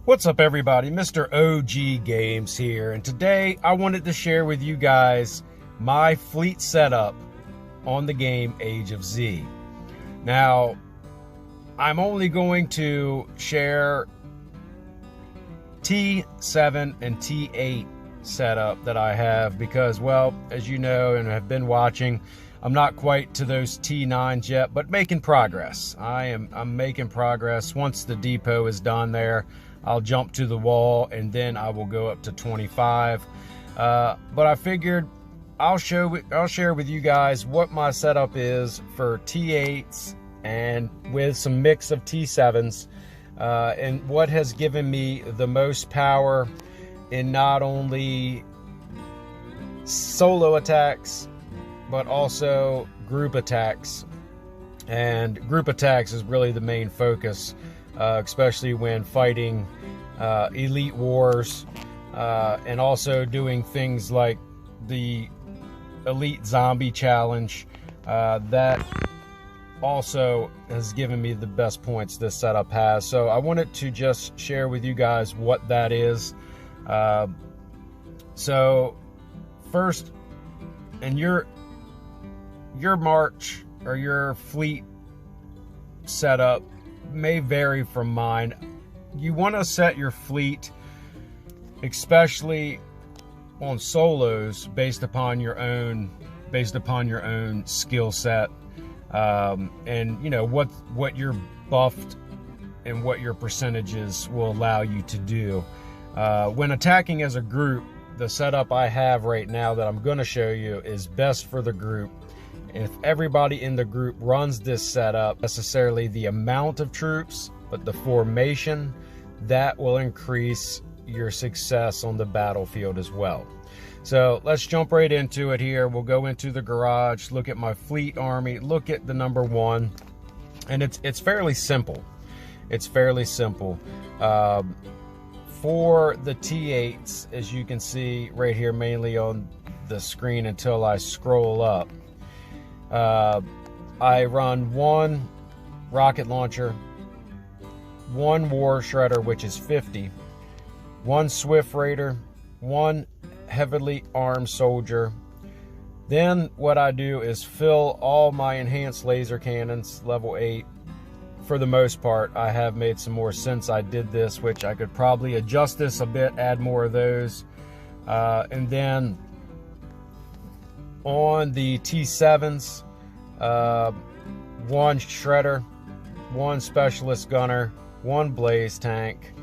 What's up, everybody? Mr. OG Games here, and today I wanted to share with you guys my fleet setup on the game Age of Z. Now, I'm only going to share T7 and T8 setup that I have because, well, as you know and have been watching, I'm not quite to those T9s yet, but making progress. I'm making progress. Once the depot is done there, I'll jump to the wall and then I will go up to 25. But I figured I'll share with you guys what my setup is for T8s and with some mix of T7s, and what has given me the most power in not only solo attacks but also group attacks. And group attacks is really the main focus, especially when fighting elite wars, and also doing things like the elite zombie challenge. That also has given me the best points this setup has. So I wanted to just share with you guys what that is. So first, in your march or your fleet setup may vary from mine. You want to set your fleet, especially on solos, based upon your own skill set, and you know what you're buffed and what your percentages will allow you to do. When attacking as a group, the setup I have right now that I'm going to show you is best for the group. If everybody in the group runs this setup, necessarily the amount of troops, but the formation, that will increase your success on the battlefield as well. So let's jump right into it here. We'll go into the garage, look at my fleet army, look at the number one, and it's fairly simple. It's fairly simple. For the T8s, as you can see right here, mainly on the screen until I scroll up, I run one rocket launcher, one war shredder, which is 50, one swift raider, one heavily armed soldier. Then what I do is fill all my enhanced laser cannons, level 8. For the most part, I have made some more since I did this, which I could probably adjust this a bit, add more of those. And then on the T7s, one shredder, one specialist gunner, one blaze tank,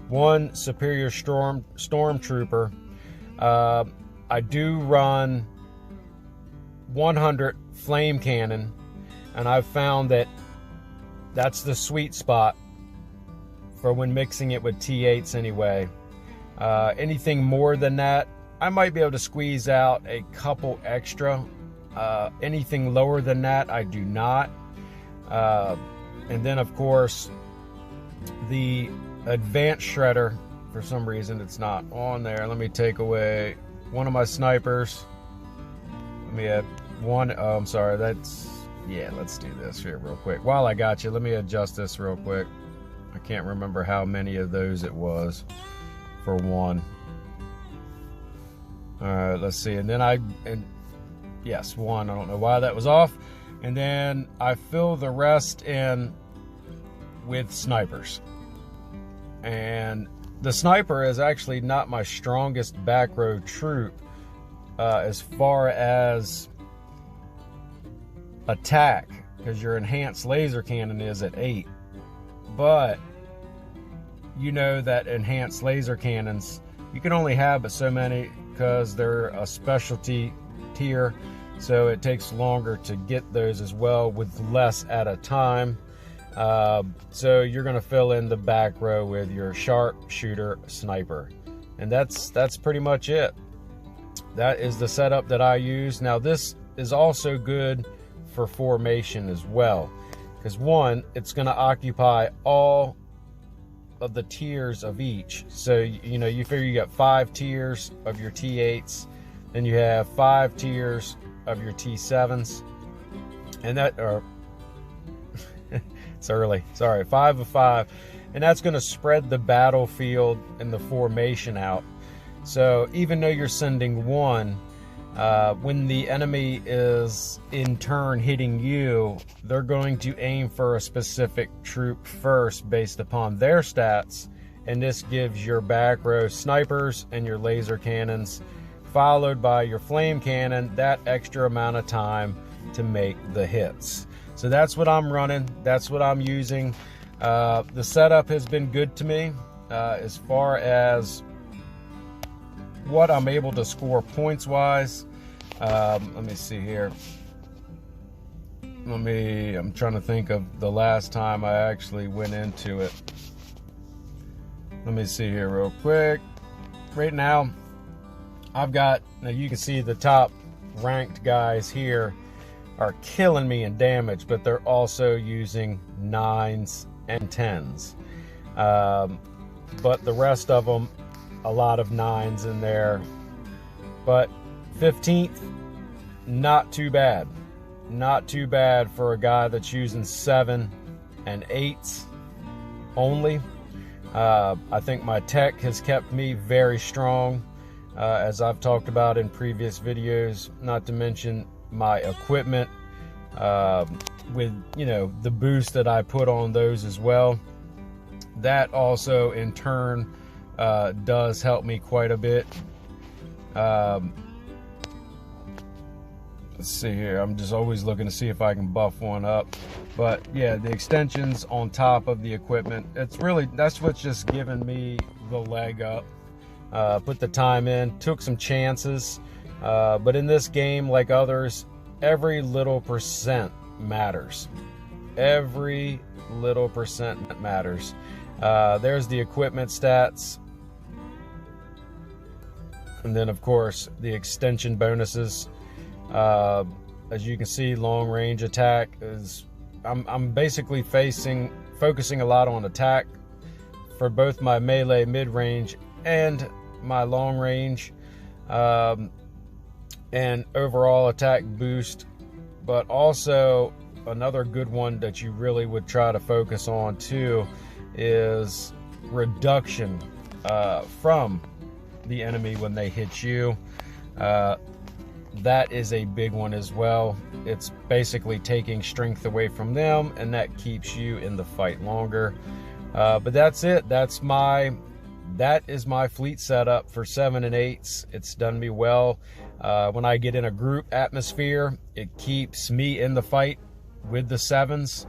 one superior stormtrooper. I do run 100 flame cannon, and I've found that that's the sweet spot for when mixing it with T8s anyway. Anything more than that, I might be able to squeeze out a couple extra. Anything lower than that, I do not. And then, of course, the advanced shredder, for some reason it's not on there. Let me take away one of my snipers. Let me add one. Oh, I'm sorry. Yeah, let's do this here real quick. While I got you, let me adjust this real quick. I can't remember how many of those it was for one. All right, let's see. And then yes, one. I don't know why that was off. And then I fill the rest in with snipers. And the sniper is actually not my strongest back row troop as far as attack, because your enhanced laser cannon is at 8. But you know that enhanced laser cannons, you can only have but so many because they're a specialty tier, so it takes longer to get those as well with less at a time. So you're going to fill in the back row with your sharpshooter sniper, and that's pretty much it. That is the setup that I use. Now this is also good for formation as well, because one, it's going to occupy all of the tiers of each. So you know, you figure you got 5 tiers of your T8s, then you have 5 tiers of your T7s, and that are it's early, sorry, 5 of 5, and that's going to spread the battlefield and the formation out. So even though you're sending one, when the enemy is in turn hitting you, they're going to aim for a specific troop first based upon their stats, and this gives your back row snipers and your laser cannons, followed by your flame cannon, that extra amount of time to make the hits. So that's what I'm running, that's what I'm using. The setup has been good to me as far as what I'm able to score points wise. Let me see here. I'm trying to think of the last time I actually went into it. Let me see here real quick. Right now, now you can see the top ranked guys here are killing me in damage, but they're also using 9s and 10s. But the rest of them, a lot of 9s in there. But 15th, not too bad. Not too bad for a guy that's using 7 and 8s only. I think my tech has kept me very strong, as I've talked about in previous videos, not to mention my equipment, with, you know, the boost that I put on those as well. That also in turn does help me quite a bit. Let's see here, I'm just always looking to see if I can buff one up. But yeah, the extensions on top of the equipment, that's what's just given me the leg up. Put the time in, took some chances, but in this game, like others, every little percent matters. Every little percent matters. There's the equipment stats, and then of course the extension bonuses. As you can see, long range attack is, I'm basically focusing a lot on attack for both my melee mid-range and my long range, and overall attack boost. But also another good one that you really would try to focus on too is reduction from the enemy when they hit you. That is a big one as well. It's basically taking strength away from them, and that keeps you in the fight longer. But that's it. That is my fleet setup for 7 and 8s. It's done me well. When I get in a group atmosphere, it keeps me in the fight with the 7s.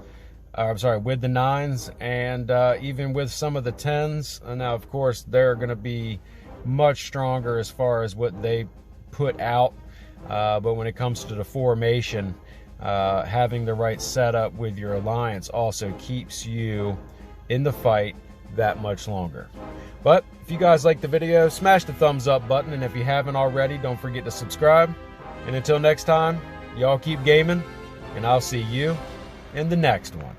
With the 9s, and even with some of the 10s. And now, of course, they're going to be much stronger as far as what they put out. But when it comes to the formation, having the right setup with your alliance also keeps you in the fight that much longer. But if you guys like the video, smash the thumbs up button, and if you haven't already, don't forget to subscribe. And until next time, y'all keep gaming, and I'll see you in the next one.